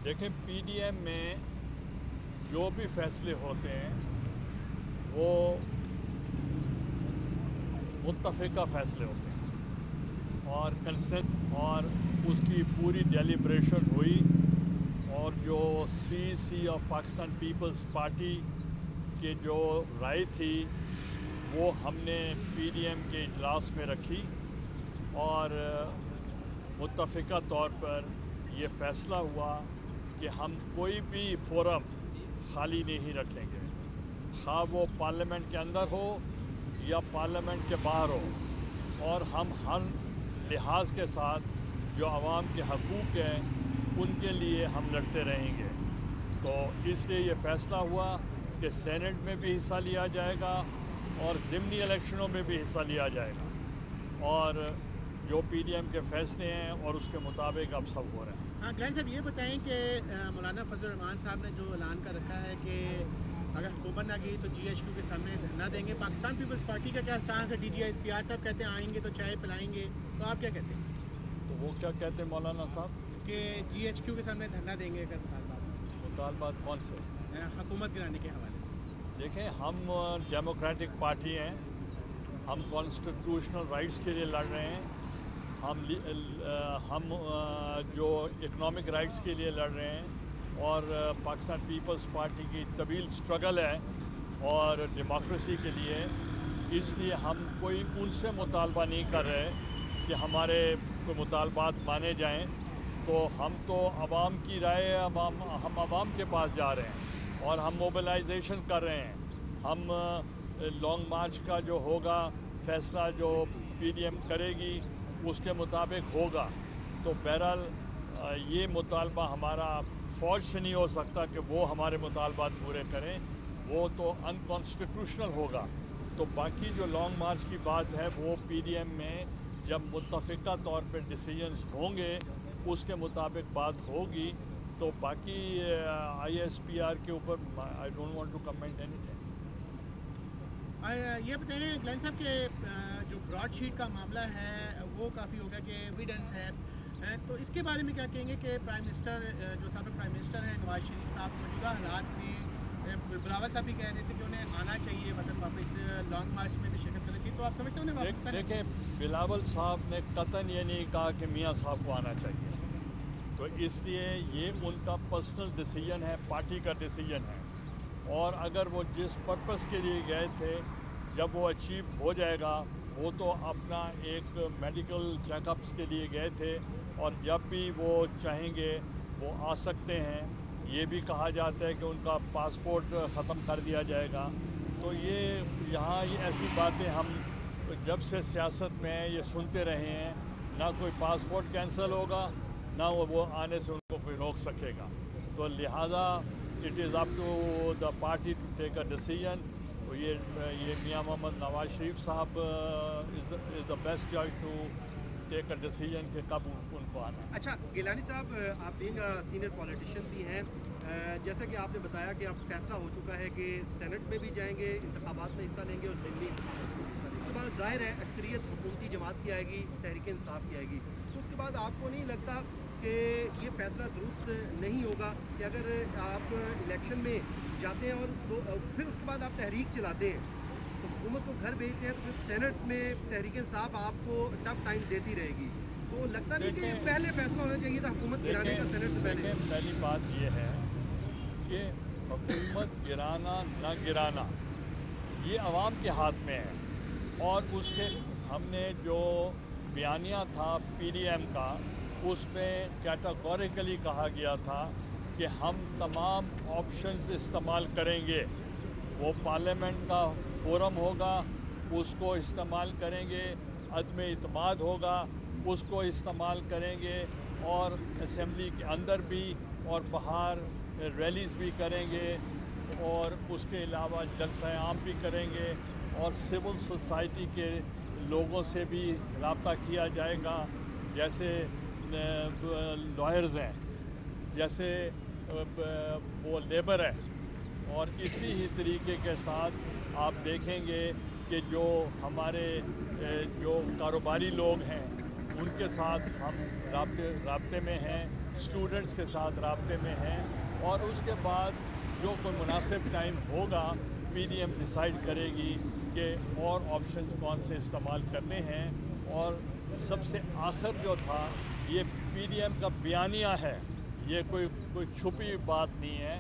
देखें, पीडीएम में जो भी फैसले होते हैं वो मुत्तफ़िका फैसले होते हैं और कंसेंट और उसकी पूरी डेलिब्रेशन हुई और जो सी ऑफ पाकिस्तान पीपल्स पार्टी के जो राय थी वो हमने पीडीएम के इजलास में रखी और मुत्तफ़िका तौर पर ये फ़ैसला हुआ कि हम कोई भी फोरम खाली नहीं रखेंगे, खा वो पार्लियामेंट के अंदर हो या पार्लियामेंट के बाहर हो, और हम हर लिहाज के साथ जो आवाम के हकूक़ हैं उनके लिए हम लड़ते रहेंगे। तो इसलिए ये फ़ैसला हुआ कि सेनेट में भी हिस्सा लिया जाएगा और ज़िमनी इलेक्शनों में भी हिस्सा लिया जाएगा और जो पीडीएम के फ़ैसले हैं और उसके मुताबिक अब सब हो रहे हैं। हाँ, ग्लैन साहब ये बताएं कि मौलाना फजल रहमान साहब ने जो ऐलान कर रखा है कि अगर हुकूमत ना की तो जीएचक्यू के सामने धरना देंगे। पाकिस्तान पीपल्स पार्टी का क्या स्टांस है? डीजीआईएसपीआर साहब कहते हैं आएंगे तो चाय पिलाएंगे, तो आप क्या कहते हैं? तो वो क्या कहते हैं मौलाना साहब कि जीएचक्यू के सामने धरना देंगे अगर मुतालबात कौन से हुकूमत गिराने के हवाले से? देखें, हम डेमोक्रेटिक पार्टी हैं, हम कॉन्स्टिट्यूशनल राइट्स के लिए लड़ रहे हैं, हम जो इकनॉमिक राइट्स के लिए लड़ रहे हैं और पाकिस्तान पीपल्स पार्टी की तवील स्ट्रगल है और डेमोक्रेसी के लिए, इसलिए हम कोई उनसे मुतालबा नहीं कर रहे कि हमारे कोई मुतालबात माने जाएं। तो हम तो आवाम की राय हम आवाम के पास जा रहे हैं और हम मोबिलाइजेशन कर रहे हैं। हम लॉन्ग मार्च का जो होगा फैसला जो पीडीएम करेगी उसके मुताबिक होगा। तो बहरहाल ये मुतालबा हमारा फ़ौज से नहीं हो सकता कि वो हमारे मुतालबात पूरे करें, वो तो अनकॉन्स्टिट्यूशनल होगा। तो बाकी जो लॉन्ग मार्च की बात है वो पीडीएम में जब मुत्तफ़िका तौर पर डिसीजंस होंगे उसके मुताबिक बात होगी। तो बाकी आईएसपीआर के ऊपर I don't want to comment anything. ये बताएं ग्लेन साहब के जो ब्रॉडशीट का मामला है वो काफ़ी हो गया कि एविडेंस है, तो इसके बारे में क्या कहेंगे कि प्राइम मिनिस्टर जो साबिक़ प्राइम मिनिस्टर हैं नवाज शरीफ साहब मौजूदा हालात में, बिलावल साहब भी कह रहे थे कि उन्हें आना चाहिए वतन वापस, लॉन्ग मार्च में भी शिरकत करनी चाहिए, तो आप समझते हैं उन्हें वापस आना चाहिए? देखें, बिलावल साहब ने कतन ये नहीं कहा कि मियाँ साहब को आना चाहिए, तो इसलिए ये उनका पर्सनल डिसीजन है, पार्टी का डिसीजन है। और अगर वो जिस पर्पस के लिए गए थे जब वो अचीव हो जाएगा, वो तो अपना एक मेडिकल चेकअप्स के लिए गए थे और जब भी वो चाहेंगे वो आ सकते हैं। ये भी कहा जाता है कि उनका पासपोर्ट ख़त्म कर दिया जाएगा। तो ये यहाँ ये ऐसी बातें हम जब से सियासत में ये सुनते रहे हैं, ना कोई पासपोर्ट कैंसिल होगा ना वो आने से उनको कोई रोक सकेगा। तो लिहाजा it is up to the party to take a decision. ये मियाँ मोहम्मद नवाज शरीफ साहब is the best choice to take a decision कि कब उनको आना। अच्छा गिलानी साहब, आप बीइंग सीनियर पॉलिटिशियन भी हैं, जैसा कि आपने बताया कि अब फैसला हो चुका है कि सेनेट में भी जाएंगे, इंतखाबात में हिस्सा लेंगे और ज़िमनी इंतखाबात में हिस्सा लेंगे। उसके बाद ज़ाहिर है अक्सरियत हुकूमती जमात की आएगी, तहरीक इंसाफ की आएगी। तो उसके बाद आपको नहीं लगता कि ये फैसला दुरुस्त नहीं होगा कि अगर आप इलेक्शन में जाते हैं और तो फिर उसके बाद आप तहरीक चलाते हैं तो हुकूमत को घर भेजते हैं, तो फिर सेनेट में तहरीक इंसाफ आपको टफ टाइम देती रहेगी? तो लगता नहीं कि पहले फैसला होना चाहिए था हुकूमत गिराने का सेनेट से पहले? पहली बात ये है कि हुकूमत गिराना न गिराना ये आवाम के हाथ में है और उसके हमने जो बयानिया था पीडीएम का उसमें कैटेगोरिकली कहा गया था कि हम तमाम ऑप्शंस इस्तेमाल करेंगे। वो पार्लियामेंट का फोरम होगा उसको इस्तेमाल करेंगे, अदम इत्माद होगा उसको इस्तेमाल करेंगे और असेंबली के अंदर भी और बाहर रैलीज़ भी करेंगे और उसके अलावा जलसा आम भी करेंगे और सिविल सोसाइटी के लोगों से भी रब्ता किया जाएगा, जैसे लॉयर्स हैं, जैसे वो लेबर है। और इसी ही तरीके के साथ आप देखेंगे कि जो हमारे जो कारोबारी लोग हैं उनके साथ हम राब्ते में हैं स्टूडेंट्स के साथ राब्ते में हैं और उसके बाद जो कोई मुनासिब टाइम होगा पीडीएम डिसाइड करेगी कि और ऑप्शंस कौन से इस्तेमाल करने हैं। और सबसे आखिर जो था ये पीडीएम का बयानिया है, ये कोई छुपी बात नहीं है,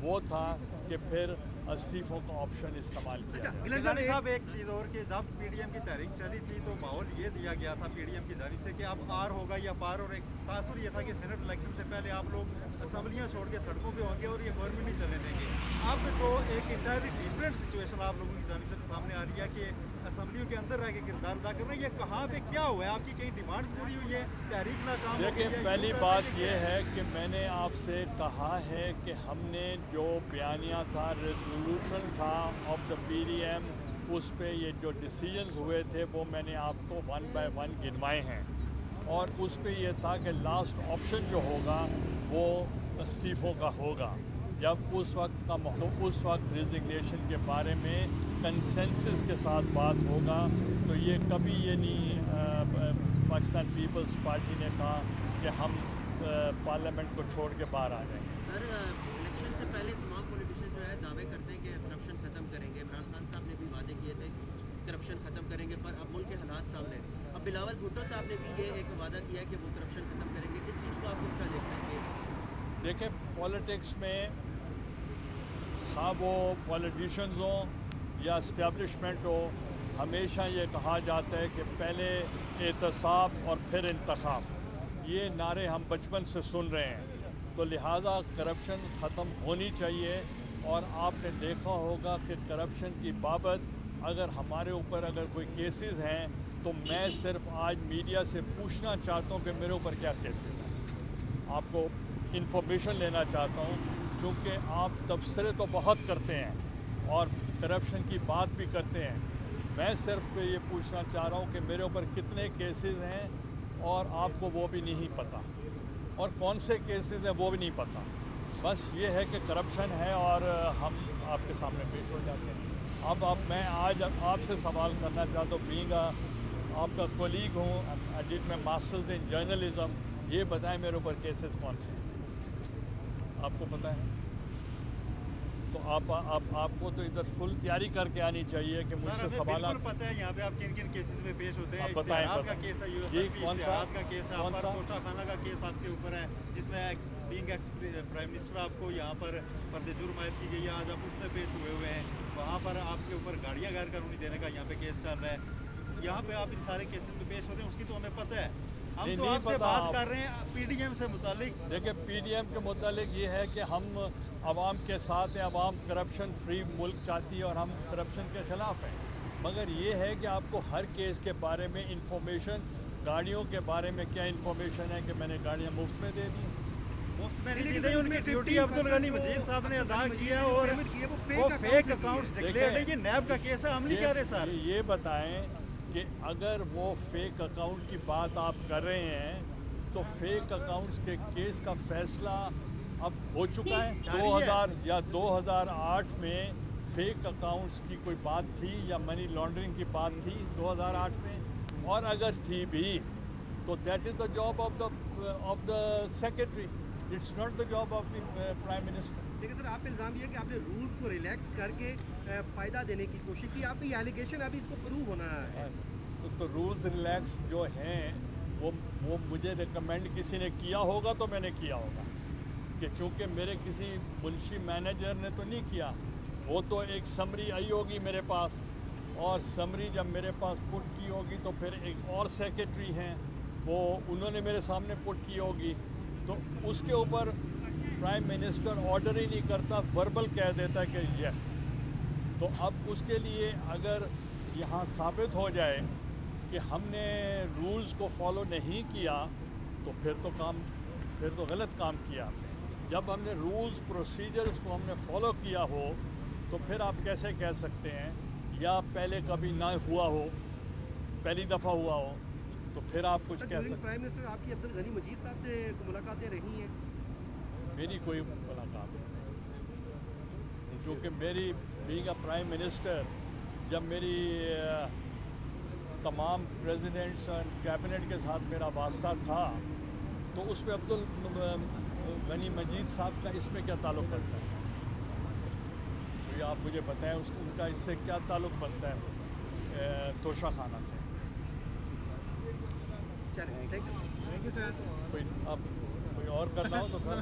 वो था कि फिर इस्तीफ़ों का ऑप्शन इस्तेमाल किया। गिलानी साहब एक चीज़ और कि जब पीडीएम की तहरीक चली थी तो माहौल ये दिया गया था पीडीएम की जानिब से कि अब आर होगा या पार, और एक तासुर ये था कि सेनेट इलेक्शन से पहले आप लोग असम्बलियाँ छोड़ के सड़कों पे होंगे और ये गवर्नमेंट नहीं चलने देंगे। अब जो एक इंटायरली डिफरेंट सिचुएशन आप लोगों की जानिब से सामने आ रही है कि असम्बलियों के अंदर रह के किरदार अदा कर रहे हैं, ये कहाँ पे क्या हुआ है? आपकी कहीं डिमांड्स पूरी हुई है, तहरीक नाकाम हो गई देखिए, है? पहली बात ये है कि मैंने आपसे कहा है कि हमने जो बयानिया था, रेजोल्यूशन था ऑफ द पीडीएम, उस पे ये जो डिसीजंस हुए थे वो मैंने आपको 1 बाय 1 गिनवाए हैं। और उस पे ये था कि लास्ट ऑप्शन जो होगा वो इस्तीफ़ों का होगा। जब उस वक्त का तो उस वक्त रिजिग्नेशन के बारे में कंसेंसस के साथ बात होगा। तो ये कभी ये नहीं पाकिस्तान पीपल्स पार्टी ने कहा कि हम पार्लियामेंट को छोड़ के बाहर आ जाएंगे। सर, इलेक्शन से पहले तमाम पॉलिटिशियन जो है दावे करते हैं कि करप्शन ख़त्म करेंगे। इमरान खान साहब ने भी वादे किए थे करप्शन ख़त्म करेंगे, पर अब मुल्क के हालात सामने। अब बिलावल भुट्टो साहब ने भी ये एक वादा किया कि वो करप्शन ख़त्म करेंगे। इस चीज़ को आप किस तरह देखते हैं? देखिए, पॉलिटिक्स में हाँ वो पॉलिटिशियंस हों या इस्टेब्लिशमेंट हो, हमेशा ये कहा जाता है कि पहले एहतसाब और फिर इंतखाब। ये नारे हम बचपन से सुन रहे हैं, तो लिहाजा करप्शन ख़त्म होनी चाहिए। और आपने देखा होगा कि करप्शन की बाबत अगर हमारे ऊपर अगर कोई केसेस हैं तो मैं सिर्फ आज मीडिया से पूछना चाहता हूँ कि मेरे ऊपर क्या केसेस हैं। आपको इन्फॉर्मेशन लेना चाहता हूँ, क्योंकि आप तबसरे तो बहुत करते हैं और करप्शन की बात भी करते हैं। मैं सिर्फ ये पूछना चाह रहा हूँ कि मेरे ऊपर कितने केसेस हैं और आपको वो भी नहीं पता, और कौन से केसेस हैं वो भी नहीं पता। बस ये है कि करप्शन है और हम आपके सामने पेश हो जाते हैं। अब मैं आज आपसे सवाल करना चाहता हूँ, बीइंग आपका कोलीग हूँ, I did my masters in journalism, ये बताएं मेरे ऊपर केसेस कौन से हैं, आपको पता है? तो आपको तो इधर फुल तैयारी करके आनी चाहिए कि मुझसे सवाल पता है यहाँ पे आप किन किन केसेस में पेश होते हैं। आप बताएं का केस है, जी, कौन सा का केस है, कौन सा खाना का केस आपके ऊपर है, जिसमें बीइंग एक्स प्राइम मिनिस्टर आपको यहाँ पर पर्दे जुर्म आयद की गई है, आज आप उसमें पेश हुए हुए हैं। वहाँ पर आपके ऊपर गाड़ियाँ गैर कानूनी देने का यहाँ पे केस चल रहा है। यहाँ पे आप इन सारे केसेस में पेश होते हैं, उसकी तो हमें पता है। हम तो आपसे बात कर रहे हैं पीडीएम से मुतालिक। देखिए, पीडीएम के मुतालिक ये है कि हम आवाम के साथ हैं, आवाम करप्शन फ्री मुल्क चाहती है और हम करप्शन के ख़िलाफ़ हैं। मगर ये है कि आपको हर केस के बारे में इंफॉर्मेशन, गाड़ियों के बारे में क्या इंफॉर्मेशन है कि मैंने गाड़ियाँ मुफ्त में दे दी, मुफ्त में नहीं दी, उनकी ड्यूटी अब्दुल गनी मजीद साहब ने अदा किया और वो फेक अकाउंट्स डिक्लेयर है। ये नैब का केस है, हम नहीं कह रहे सर। ये बताएं कि अगर वो फेक अकाउंट की बात आप कर रहे हैं तो फेक अकाउंट्स के केस का फैसला अब हो चुका है। 2000 या 2008 में फेक अकाउंट्स की कोई बात थी या मनी लॉन्ड्रिंग की बात थी 2008 में? और अगर थी भी तो that is the job of the secretary, it's not the job of the prime minister. लेकिन सर, आप पे इल्ज़ाम ये है कि आपने रूल्स को रिलैक्स करके फ़ायदा देने की कोशिश की। आपकी एलिगेशन अभी इसको प्रूव होना है। तो रूल्स रिलैक्स जो हैं वो मुझे रिकमेंड किसी ने किया होगा तो मैंने किया होगा, कि चूँकि मेरे किसी मुंशी मैनेजर ने तो नहीं किया। वो तो एक समरी आई होगी मेरे पास, और समरी जब मेरे पास पुट की होगी तो फिर एक और सेक्रेटरी हैं, वो उन्होंने मेरे सामने पुट की होगी, तो उसके ऊपर प्राइम मिनिस्टर ऑर्डर ही नहीं करता, वर्बल कह देता है कि यस। तो अब उसके लिए अगर यहाँ साबित हो जाए कि हमने रूल्स को फॉलो नहीं किया तो फिर तो गलत काम किया हमने। जब हमने रूल्स प्रोसीजर्स को हमने फॉलो किया हो तो फिर आप कैसे कह सकते हैं, या पहले कभी ना हुआ हो, पहली दफ़ा हुआ हो, तो फिर आप कुछ कह सकते हैं। प्राइम मिनिस्टर आपकी अब्दुल गनी मजीद साहब से मुलाकातें रही हैं? मेरी कोई मुलाकात नहीं, क्योंकि मेरी बीइंग अ प्राइम मिनिस्टर, जब मेरी तमाम प्रेसिडेंट्स और कैबिनेट के साथ मेरा वास्ता था तो उसमें अब्दुल गनी मजीद साहब का इसमें क्या ताल्लुक़ बनता है? तो ये आप मुझे बताएं उनका इससे क्या ताल्लुक़ बनता है तोशा खाना से? चलिए thank you thank you sir. कोई अब कोई और करना हो तो कर